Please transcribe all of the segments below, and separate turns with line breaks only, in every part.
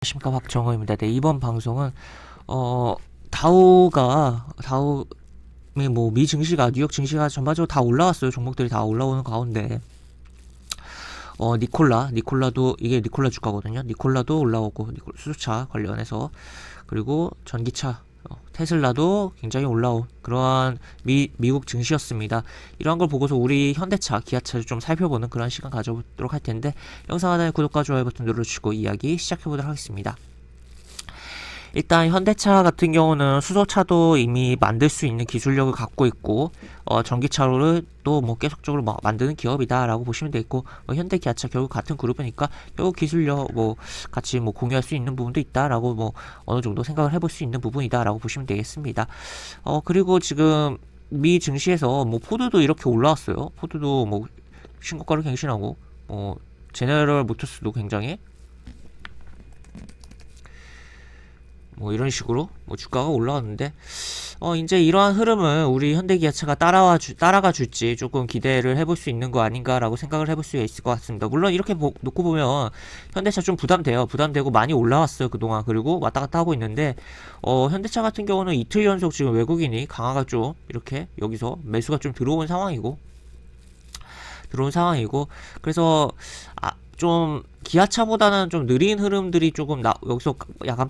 안녕하십니까, 박정호입니다. 네, 이번 방송은 다우미 뭐 미 증시가 뉴욕 증시가 전반적으로 다 올라왔어요. 종목들이 다 올라오는 가운데 니콜라도 이게 니콜라 주가거든요. 니콜라도 올라오고 수소차 관련해서, 그리고 전기차 테슬라도 굉장히 올라온 그러한 미국 증시였습니다. 이러한 걸 보고서 우리 현대차, 기아차를 좀 살펴보는 그런 시간 가져보도록 할 텐데, 영상 하단에 구독과 좋아요 버튼 눌러주시고 이야기 시작해보도록 하겠습니다. 일단 현대차 같은 경우는 수소차도 이미 만들 수 있는 기술력을 갖고 있고, 전기차로를 또 뭐 계속적으로 만드는 기업이다라고 보시면 되겠고, 현대, 기아차 결국 같은 그룹이니까 결국 기술력 같이 공유할 수 있는 부분도 있다라고 어느 정도 생각을 해볼 수 있는 부분이다라고 보시면 되겠습니다. 그리고 지금 미 증시에서 포드도 이렇게 올라왔어요. 포드도 신고가를 갱신하고, 제너럴 모터스도 굉장히 이런 식으로 주가가 올라왔는데, 이제 이러한 흐름을 우리 현대기아차가 따라가 줄지 조금 기대를 해볼 수 있는 거 아닌가라고 생각을 해볼 수 있을 것 같습니다. 물론 이렇게 놓고 보면 현대차 좀 부담되고 많이 올라왔어요 그동안. 그리고 왔다 갔다 하고 있는데, 현대차 같은 경우는 이틀 연속 지금 외국인이 강화가 좀 이렇게 여기서 매수가 좀 들어온 상황이고, 그래서 좀 기아차보다는 좀 느린 흐름들이 조금 여기서 약간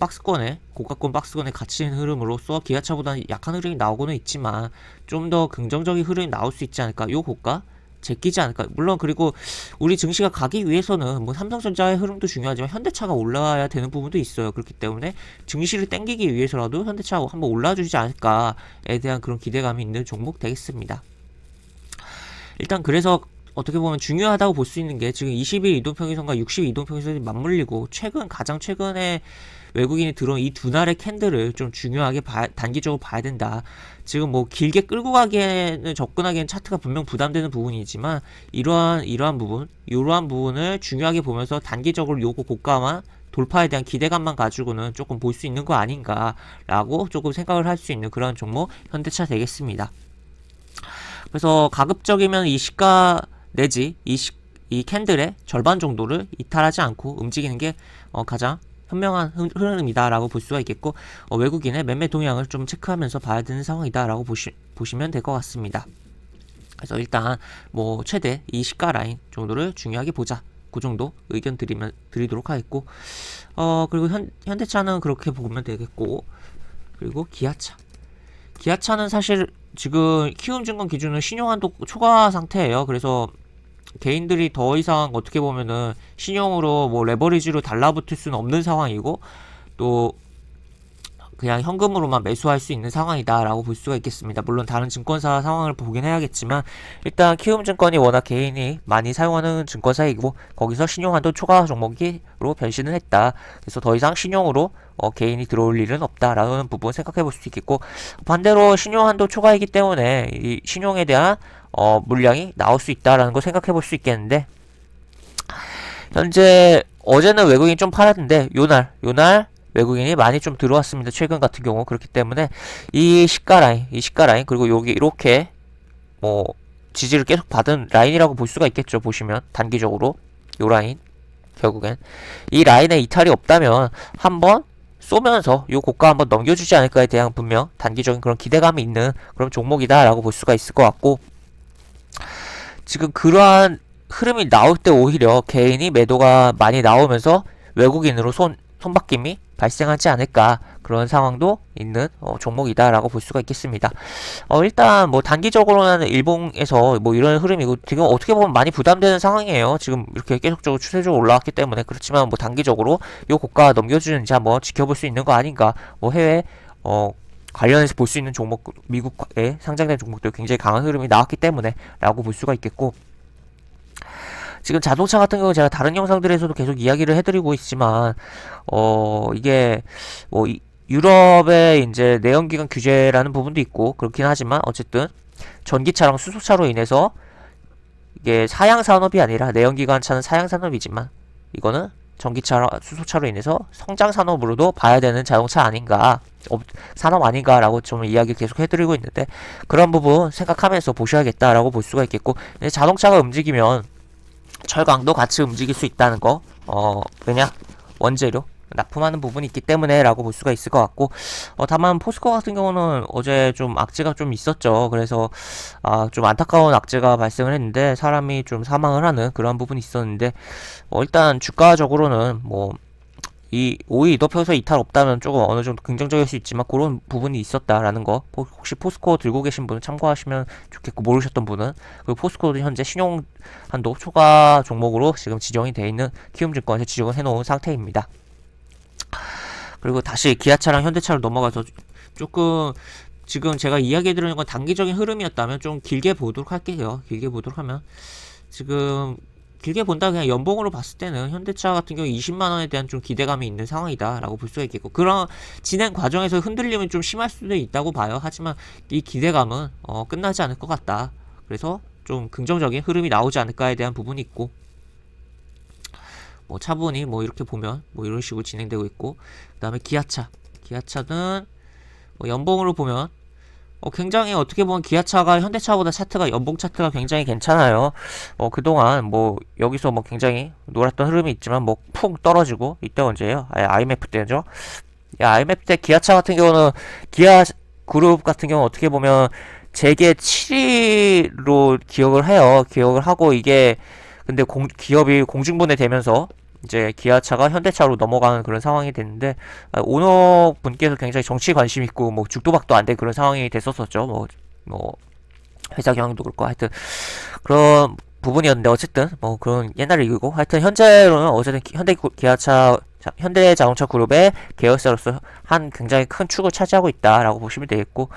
고가권 박스권에 갇힌 흐름으로서 기아차보다는 약한 흐름이 나오고는 있지만, 좀 더 긍정적인 흐름이 나올 수 있지 않을까, 요 고가 제끼지 않을까. 물론 그리고 우리 증시가 가기 위해서는 삼성전자의 흐름도 중요하지만 현대차가 올라와야 되는 부분도 있어요. 그렇기 때문에 증시를 땡기기 위해서라도 현대차가 한번 올라주지 않을까에 대한 그런 기대감이 있는 종목 되겠습니다. 일단 그래서 어떻게 보면 중요하다고 볼 수 있는 게, 지금 20일 이동평균선과 60일 이동평균선이 맞물리고 가장 최근에 외국인이 들어온 이 두 날의 캔들을 좀 중요하게 단기적으로 봐야 된다. 지금 길게 끌고 가기에는, 접근하기에는 차트가 분명 부담되는 부분이지만, 이러한 부분을 중요하게 보면서 단기적으로 요거 고가만 돌파에 대한 기대감만 가지고는 조금 볼 수 있는 거 아닌가라고 조금 생각을 할 수 있는 그런 종목 현대차 되겠습니다. 그래서 가급적이면 이 시가 내지 이 캔들의 절반 정도를 이탈하지 않고 움직이는 게 가장 현명한 흐름이다라고 볼 수가 있겠고, 외국인의 매매 동향을 좀 체크하면서 봐야 되는 상황이다라고 보시면 될 것 같습니다. 그래서 일단 최대 이 시가 라인 정도를 중요하게 보자, 그 정도 의견 드리도록 하겠고, 그리고 현대차는 그렇게 보면 되겠고, 그리고 기아차는 사실 지금 키움증권 기준은 신용한도 초과 상태예요. 그래서 개인들이 더 이상 어떻게 보면은 신용으로 레버리지로 달라붙을 수는 없는 상황이고, 또 그냥 현금으로만 매수할 수 있는 상황이다라고 볼 수가 있겠습니다. 물론 다른 증권사 상황을 보긴 해야겠지만, 일단 키움증권이 워낙 개인이 많이 사용하는 증권사이고, 거기서 신용한도 초과 종목으로 변신을 했다. 그래서 더 이상 신용으로 개인이 들어올 일은 없다라는 부분 생각해 볼 수 있겠고, 반대로 신용한도 초과이기 때문에 이 신용에 대한 물량이 나올 수 있다라는 거 생각해 볼 수 있겠는데, 현재 어제는 외국인이 좀 팔았는데 요날 외국인이 많이 좀 들어왔습니다. 최근 같은 경우. 그렇기 때문에 이 시가 라인 그리고 여기 이렇게 지지를 계속 받은 라인이라고 볼 수가 있겠죠. 보시면 단기적으로 요 라인, 결국엔 이 라인에 이탈이 없다면 한번 쏘면서 요 고가 한번 넘겨주지 않을까에 대한 분명 단기적인 그런 기대감이 있는 그런 종목이다라고 볼 수가 있을 것 같고, 지금 그러한 흐름이 나올 때 오히려 개인이 매도가 많이 나오면서 외국인으로 손바뀜이 발생하지 않을까, 그런 상황도 있는 종목이다라고 볼 수가 있겠습니다. 일단 단기적으로는 일봉에서 이런 흐름이고, 지금 어떻게 보면 많이 부담되는 상황이에요. 지금 이렇게 계속적으로 추세적으로 올라왔기 때문에. 그렇지만 단기적으로 요 고가 넘겨주는지 한번 지켜볼 수 있는 거 아닌가. 해외 관련해서 볼 수 있는 종목, 미국에 상장된 종목들 굉장히 강한 흐름이 나왔기 때문에 라고 볼 수가 있겠고, 지금 자동차 같은 경우 제가 다른 영상들에서도 계속 이야기를 해드리고 있지만, 이게 유럽의 이제 내연기관 규제라는 부분도 있고 그렇긴 하지만, 어쨌든 전기차랑 수소차로 인해서 이게 사양산업이 아니라, 내연기관 차는 사양산업이지만 이거는 전기차랑 수소차로 인해서 성장산업으로도 봐야 되는 자동차 아닌가, 산업 아닌가라고 좀 이야기 계속 해드리고 있는데, 그런 부분 생각하면서 보셔야겠다라고 볼 수가 있겠고, 자동차가 움직이면 철강도 같이 움직일 수 있다는 거. 왜냐? 원재료, 납품하는 부분이 있기 때문에 라고 볼 수가 있을 것 같고, 다만 포스코 같은 경우는 어제 좀 악재가 좀 있었죠. 그래서 좀 안타까운 악재가 발생을 했는데 사람이 좀 사망을 하는 그런 부분이 있었는데, 일단 주가적으로는 뭐 이 5위 이도표에서 이탈 없다면 조금 어느 정도 긍정적일 수 있지만 그런 부분이 있었다라는 거, 혹시 포스코 들고 계신 분은 참고하시면 좋겠고, 모르셨던 분은, 그리고 포스코도 현재 신용 한도 초과 종목으로 지금 지정이 되어 있는 키움증권에서 지정을 해놓은 상태입니다. 그리고 다시 기아차랑 현대차로 넘어가서 조금, 지금 제가 이야기 드리는 건 단기적인 흐름이었다면 좀 길게 보도록 할게요. 길게 보도록 하면, 지금 길게 본다 그냥 연봉으로 봤을 때는 현대차 같은 경우 20만원에 대한 좀 기대감이 있는 상황이다 라고 볼 수가 있겠고, 그런 진행 과정에서 흔들림이 좀 심할 수도 있다고 봐요. 하지만 이 기대감은 끝나지 않을 것 같다. 그래서 좀 긍정적인 흐름이 나오지 않을까에 대한 부분이 있고, 뭐 차분히 뭐 이렇게 보면 뭐 이런 식으로 진행되고 있고, 그 다음에 기아차는 뭐 연봉으로 보면 굉장히 어떻게 보면 기아차가 현대차보다 차트가, 연봉 차트가 굉장히 괜찮아요. 그동안 뭐 여기서 뭐 굉장히 놀았던 흐름이 있지만 뭐 푹 떨어지고, 이때 언제예요? IMF 때죠. IMF 때 기아차 같은 경우는, 기아 그룹 같은 경우는 어떻게 보면 재계 7위로 기억을 해요. 기억을 하고, 이게 근데 기업이 공중분해 되면서 이제 기아차가 현대차로 넘어가는 그런 상황이 됐는데, 오너 분께서 굉장히 정치 관심 있고 뭐 죽도박도 안 된 그런 상황이 됐었었죠. 뭐 회사 경영도 그렇고 하여튼 그런 부분이었는데, 어쨌든 뭐 그런 옛날 얘기고, 하여튼 현재로는 어쨌든 현대자동차 그룹의 계열사로서 한 굉장히 큰 축을 차지하고 있다라고 보시면 되겠고,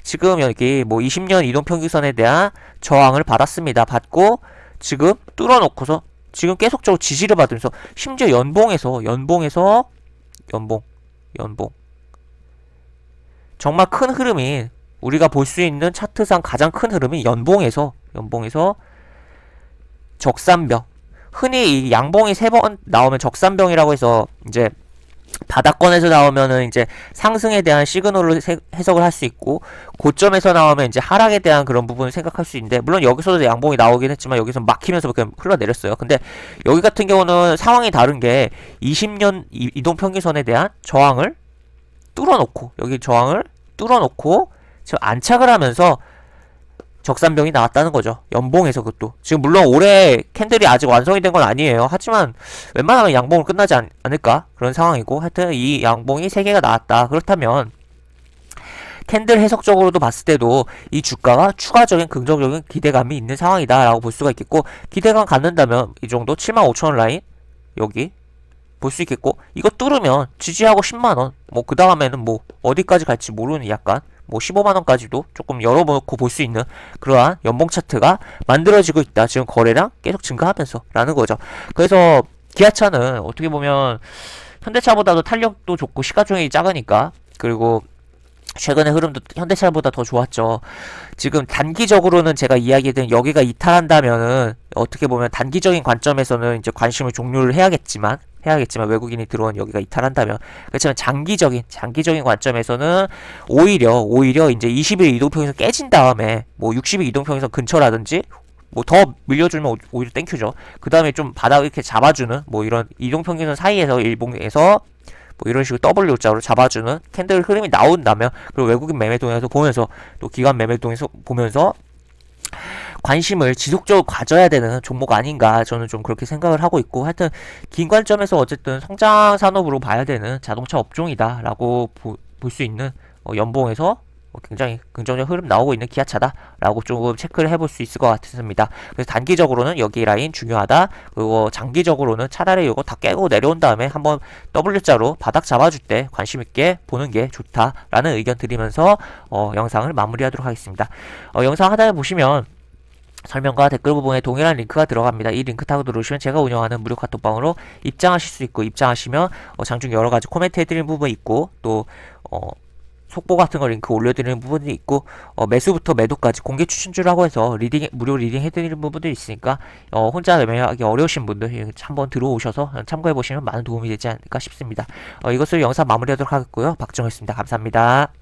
지금 여기 뭐 20년 이동평균선에 대한 저항을 받았습니다. 받고 지금 뚫어놓고서 지금 계속적으로 지지를 받으면서, 심지어 연봉 정말 큰 흐름이, 우리가 볼 수 있는 차트상 가장 큰 흐름이 연봉에서 적산병, 흔히 이 양봉이 3번 나오면 적산병이라고 해서, 이제 바닥권에서 나오면은 이제 상승에 대한 시그널로 해석을 할 수 있고, 고점에서 나오면 이제 하락에 대한 그런 부분을 생각할 수 있는데, 물론 여기서도 양봉이 나오긴 했지만 여기서 막히면서 그냥 흘러내렸어요. 근데 여기 같은 경우는 상황이 다른 게, 20년 이동평균선에 대한 저항을 뚫어놓고, 여기 저항을 뚫어놓고 지금 안착을 하면서 적산병이 나왔다는 거죠. 연봉에서. 그것도 지금 물론 올해 캔들이 아직 완성이 된 건 아니에요. 하지만 웬만하면 양봉을 끝나지 않을까 그런 상황이고, 하여튼 이 양봉이 3개가 나왔다. 그렇다면 캔들 해석적으로도 봤을 때도 이 주가가 추가적인 긍정적인 기대감이 있는 상황이다 라고 볼 수가 있겠고, 기대감 갖는다면 이 정도 75,000원 라인 여기 볼 수 있겠고, 이거 뚫으면 지지하고 10만원, 뭐 그 다음에는 뭐 어디까지 갈지 모르는, 약간 뭐 15만원까지도 조금 열어놓고 볼 수 있는 그러한 연봉 차트가 만들어지고 있다. 지금 거래량 계속 증가하면서 라는 거죠. 그래서 기아차는 어떻게 보면 현대차보다도 탄력도 좋고 시가총액이 작으니까, 그리고 최근의 흐름도 현대차보다 더 좋았죠. 지금 단기적으로는 제가 이야기했던 여기가 이탈한다면은, 어떻게 보면 단기적인 관점에서는 이제 관심을 종료를 해야겠지만 외국인이 들어온 여기가 이탈한다면, 그렇지만 장기적인 관점에서는 오히려 이제 20일 이동평균선 깨진 다음에 뭐 60일 이동평균선 근처라든지 뭐 더 밀려주면 오히려 땡큐죠. 그 다음에 좀 바닥을 이렇게 잡아주는 뭐 이런 이동평균선 사이에서, 일봉에서 뭐 이런 식으로 W자로 잡아주는 캔들 흐름이 나온다면, 그리고 외국인 매매동에서 보면서, 또 기관 매매동에서 보면서 관심을 지속적으로 가져야 되는 종목 아닌가, 저는 좀 그렇게 생각을 하고 있고, 하여튼 긴 관점에서 어쨌든 성장 산업으로 봐야 되는 자동차 업종이다 라고 볼 수 있는, 연봉에서 굉장히 긍정적 흐름 나오고 있는 기아차다 라고 조금 체크를 해볼 수 있을 것 같습니다. 그래서 단기적으로는 여기 라인 중요하다. 그리고 장기적으로는 차라리 이거 다 깨고 내려온 다음에 한번 W자로 바닥 잡아줄 때 관심 있게 보는 게 좋다라는 의견 드리면서 영상을 마무리하도록 하겠습니다. 영상 하단에 보시면 설명과 댓글 부분에 동일한 링크가 들어갑니다. 이 링크 타고 들어오시면 제가 운영하는 무료 카톡방으로 입장하실 수 있고, 입장하시면 장중 여러가지 코멘트 해드리는 부분이 있고, 또 속보 같은 거 링크 올려드리는 부분이 있고, 매수부터 매도까지 공개 추천주라고 해서 무료 리딩 해드리는 부분도 있으니까, 혼자 매매하기 어려우신 분들 한번 들어오셔서 참고해보시면 많은 도움이 되지 않을까 싶습니다. 이것을 영상 마무리하도록 하겠고요. 박정호였습니다. 감사합니다.